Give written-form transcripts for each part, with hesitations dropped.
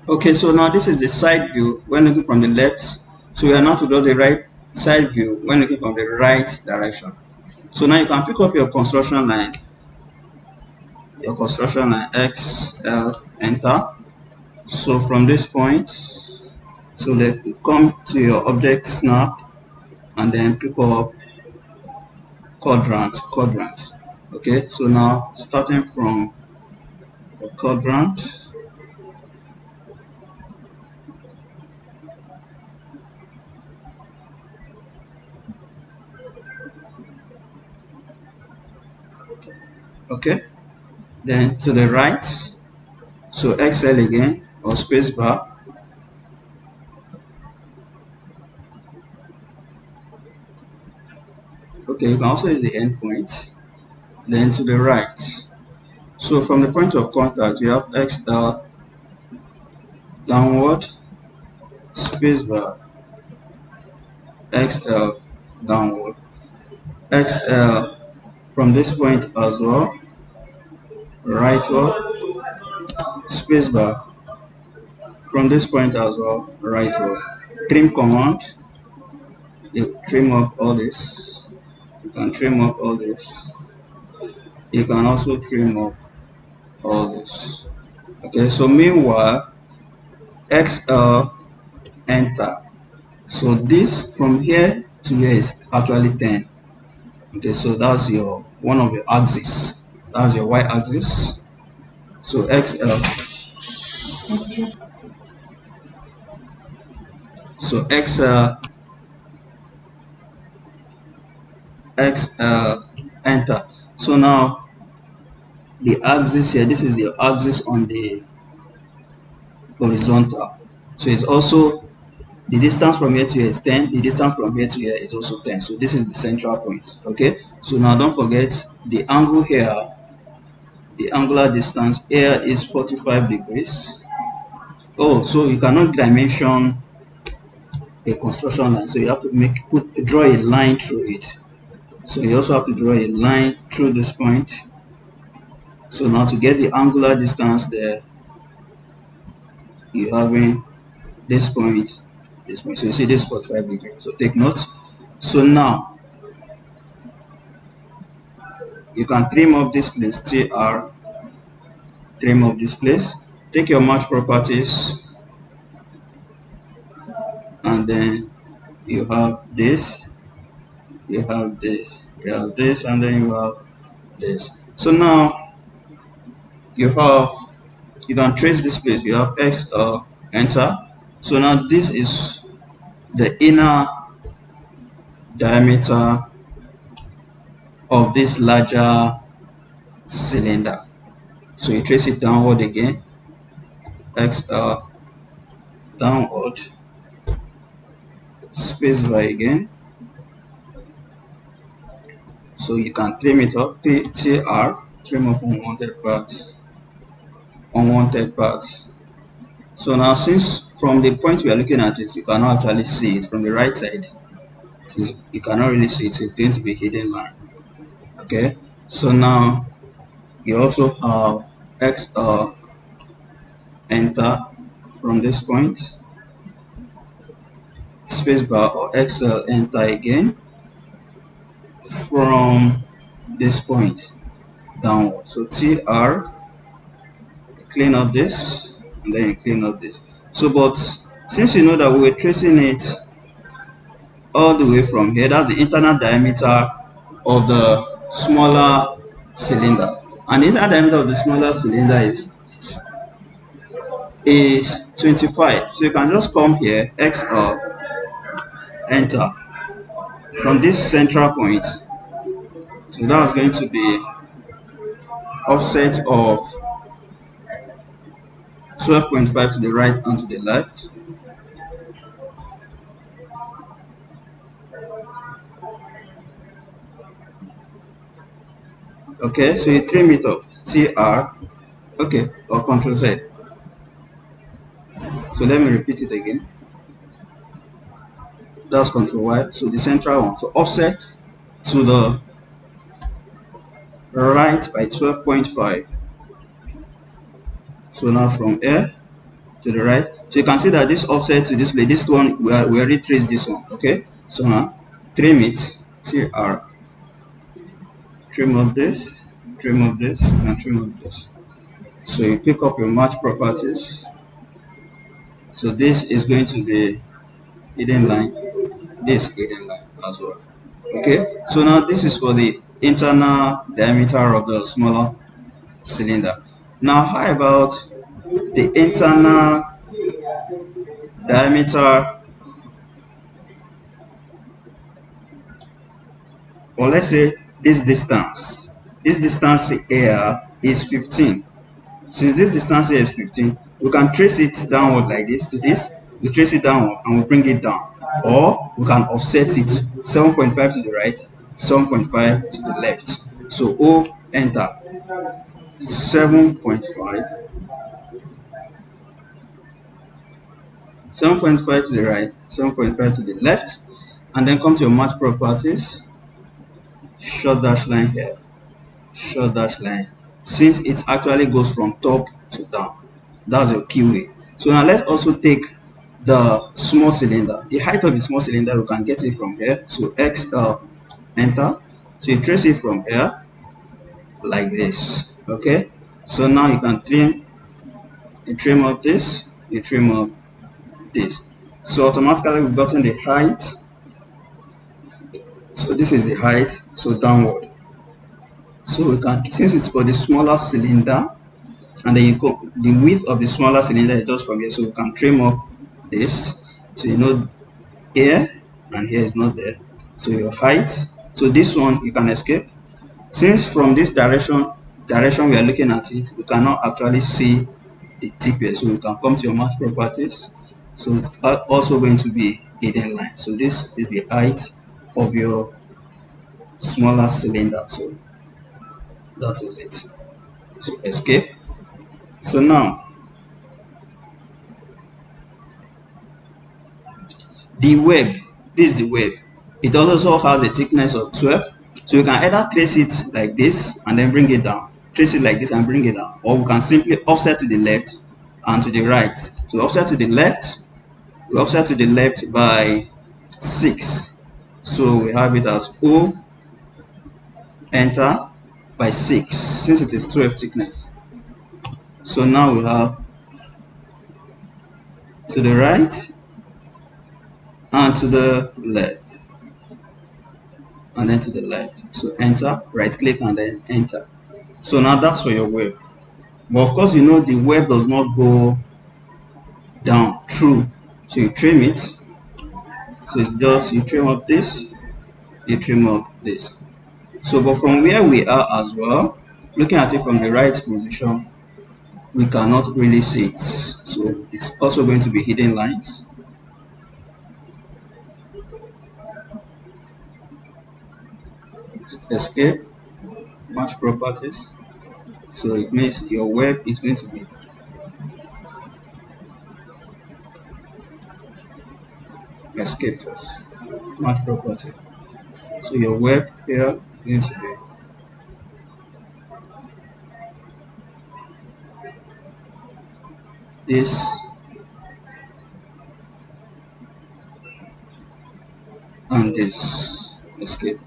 Okay, so now this is the side view when looking from the left. So we are now to draw the right side view when looking from the right direction. So now you can pick up your construction line, X, L, enter. So from this point, so let come to your object snap and then pick up quadrant. Okay, so now starting from the quadrant, okay, then to the right, so XL again or space bar. Okay, you can also use the endpoint. Then to the right, so from the point of contact you have XL downward, space bar, XL downward, XL from this point as well, rightward, space bar from this point as well, rightward. Trim command, you trim up all this. You can trim up all this. You can also trim up all this. Okay, so meanwhile, XL enter. So this from here to here is actually 10. Okay, so that's your one of your axis. That's your y axis. So XL. So XL enter. So now the axis here, this is your axis on the horizontal. So it's also the distance from here to here is 10. The distance from here to here is also 10. So this is the central point. Okay. So now don't forget the angle here. The angular distance here is 45 degrees. Oh, so you cannot dimension a construction line. So you have to draw a line through it. So you also have to draw a line through this point. So now to get the angular distance there, you having this point, this point. So you see this 45 degrees. So take note. So now you can trim up this place, TR, trim up this place. Take your match properties, and then you have this, you have this, you have this, and then you have this. So now you can trace this place. You have X, enter. So now this is the inner diameter of this larger cylinder. So you trace it downward again, XL downward, space bar again. So you can trim it up, TR, trim up unwanted parts. So now since from the point we are looking at it, you cannot actually see it from the right side. Since you cannot really see it, so it's going to be a hidden line. Okay, so now you also have XL enter from this point, spacebar or XL enter again from this point downward. So TR, clean up this, and then you clean up this. So but since you know that we were tracing it all the way from here, that's the internal diameter of the smaller cylinder, and the internal diameter of the smaller cylinder is 25. So you can just come here, XL enter from this central point. So that's going to be offset of 12.5 to the right and to the left. Okay, so you trim it up, TR, okay, or Control Z. So let me repeat it again. That's Control Y, so the central one. So offset to the right by 12.5. So now from here to the right. So you can see that this offset to this place, this one we already traced this one. Okay, so now trim it, TR, trim of this, and trim of this. So you pick up your match properties. So this is going to be hidden line, this hidden line as well. Okay, so now this is for the internal diameter of the smaller cylinder. Now how about the internal diameter, or let's say this distance here is 15. Since this distance here is 15, we can trace it downward like this to this. We trace it downward and we bring it down, or we can offset it 7.5 to the right, 7.5 to the left. So O, enter, 7.5, 7.5 to the right, 7.5 to the left, and then come to your match properties, short dash line here, short dash line, since it actually goes from top to down. That's your keyway. So now let's also take the small cylinder. The height of the small cylinder, we can get it from here. So XL, enter. So you trace it from here like this. Okay, so now you can trim up this, you trim up this. So automatically we've gotten the height. So this is the height, so downward. So we can, since it's for the smaller cylinder, and then you go, the width of the smaller cylinder is just from here, so we can trim up this. So you know here and here is not there. So your height, so this one you can escape. Since from this direction we are looking at it, we cannot actually see the tip here, so we can come to your match properties. So it's also going to be hidden line. So this is the height of your smaller cylinder. So that is it. So escape. So now the web, this is the web. It also has a thickness of 12. So you can either trace it like this and then bring it down, trace it like this and bring it down, or we can simply offset to the left and to the right. So offset to the left, we offset to the left by 6. So we have it as O, enter, by 6, since it is 12 thickness. So now we have to the right and to the left, and then to the left. So enter, right click and then enter. So now that's for your web. But of course, you know the web does not go down through, so you trim it. So it's just you trim up this, you trim up this. So but from where we are as well, looking at it from the right position, we cannot really see it. So it's also going to be hidden lines. Escape, match properties. So it means your web is going to be escape first, match property. So your web here is going to be this, and this. Escape,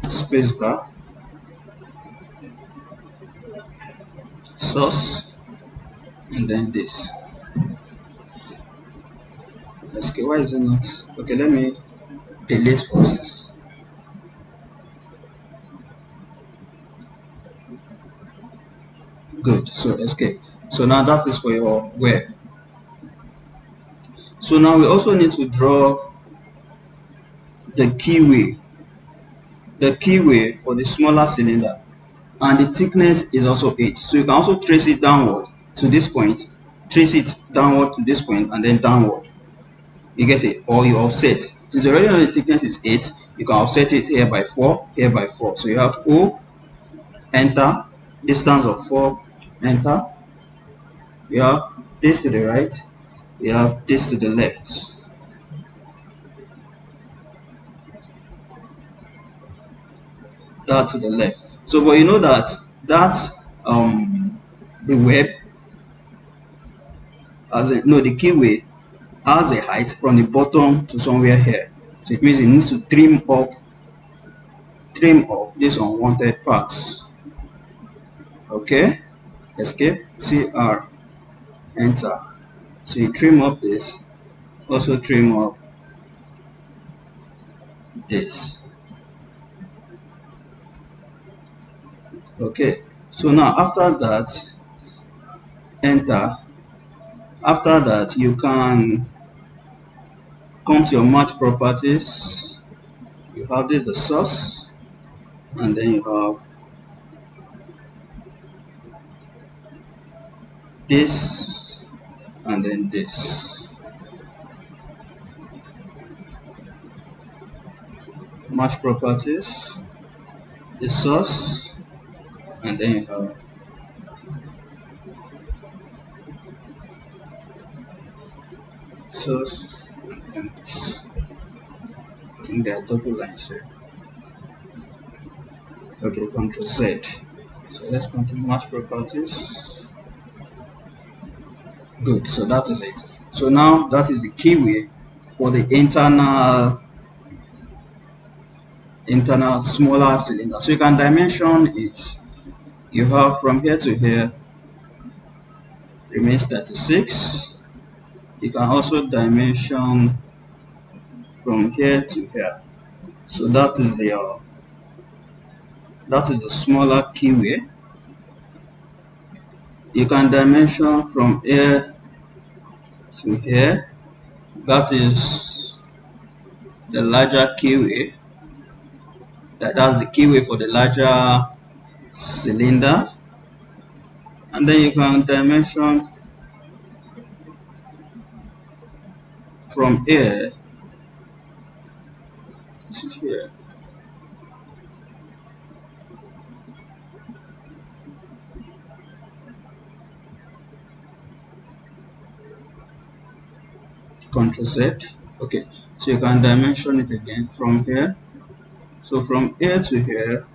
spacebar, source, and then this. Escape. Why is it not? Okay, let me delete first. Good. So escape. So now that is for your web. So now we also need to draw the keyway for the smaller cylinder, and the thickness is also 8. So you can also trace it downward to this point, trace it downward to this point, and then downward. You get it? Or you offset. Since already know the thickness is 8, you can offset it here by 4, here by 4. So you have O, enter, distance of 4, enter. You have this to the right, you have this to the left. That to the left. So but you know that the web as a, no, the keyway has a height from the bottom to somewhere here. So it means it needs to trim up this unwanted parts. Okay, escape, CR, enter. So you trim up this, also trim up this. Okay, so now after that, enter. After that, you can come to your match properties. You have this, the source, and then you have this, and then this. Match properties, the source, and then you have source, and then this. I think there are double lines here. Okay, Control Z. So let's come to match properties. Good, so that is it. So now that is the keyway for the internal smaller cylinder. So you can dimension it. You have from here to here remains 36. You can also dimension from here to here. So that is the smaller keyway. You can dimension from here to here. That is the larger keyway. That's the keyway for the larger cylinder. And then you can dimension from here to here. Control Z. Okay, so you can dimension it again from here. So from here to here.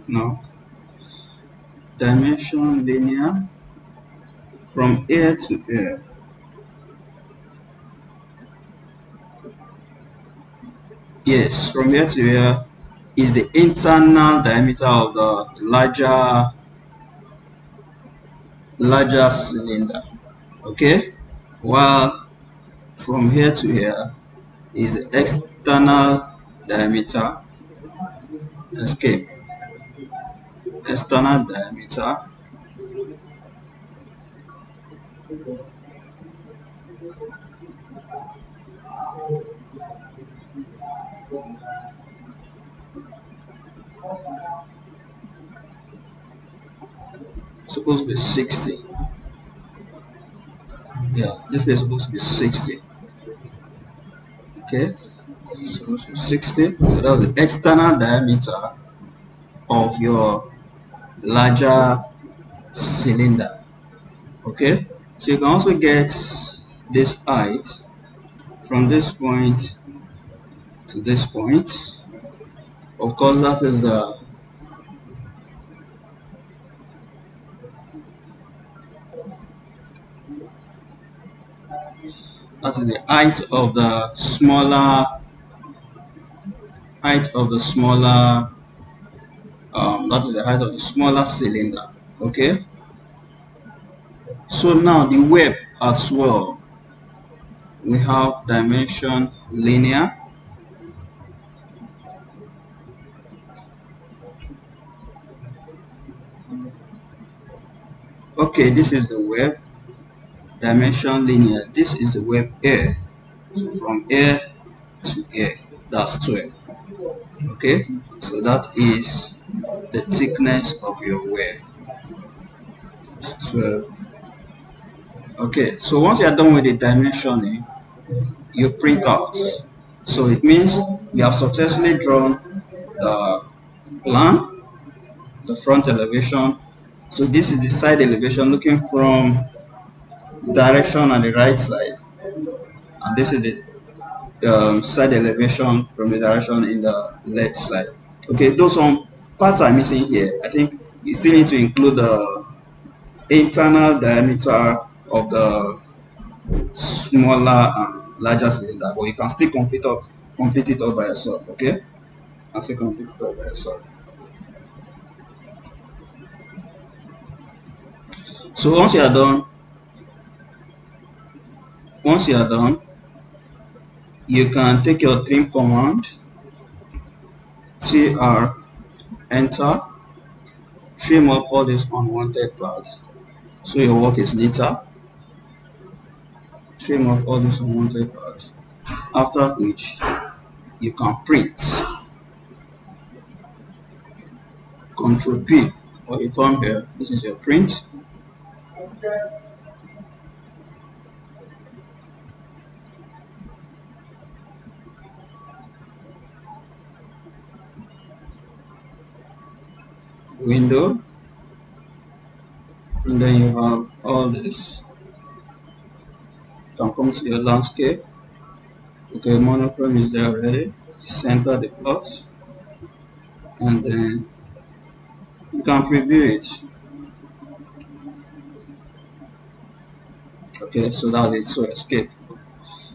Now dimension linear from here to here. Yes, from here to here is the internal diameter of the larger cylinder. Okay, while from here to here is the external diameter. Escape, external diameter. Supposed to be 60. Yeah, this is supposed to be 60. Okay, it's supposed to be 60. So that's the external diameter of your larger cylinder. Okay, so you can also get this height from this point to this point. Of course, that is the height of the smaller that is the height of the smaller cylinder. Okay, so now the web as well, we have dimension linear. Okay, this is the web, dimension linear. This is the web here. So from here to here, that's 12. Okay, so that is the thickness of your web. It's 12. Okay, so once you are done with the dimensioning, you print out. So it means we have successfully drawn the plan, the front elevation. So this is the side elevation looking from direction on the right side, and this is the side elevation from the direction in the left side. Okay, those some parts are missing here. I think you still need to include internal diameter of the smaller and larger cylinder, but you can still complete it all by yourself. Okay, you can still complete it all by yourself. So once you are done, you can take your trim command, tr, enter, trim up all these unwanted parts so your work is neater. Trim up all these unwanted parts. After which you can print. Control P, or you come here. This is your print. Window, and then you have all this. You can come to your landscape. Okay, monochrome is there already. Center the plots, and then you can preview it. Okay, so that's it. So escape.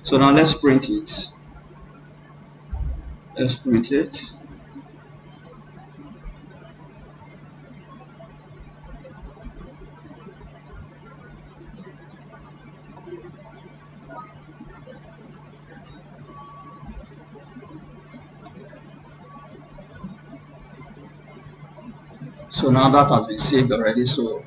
So now let's print it. Let's print it. So now that has been saved already. So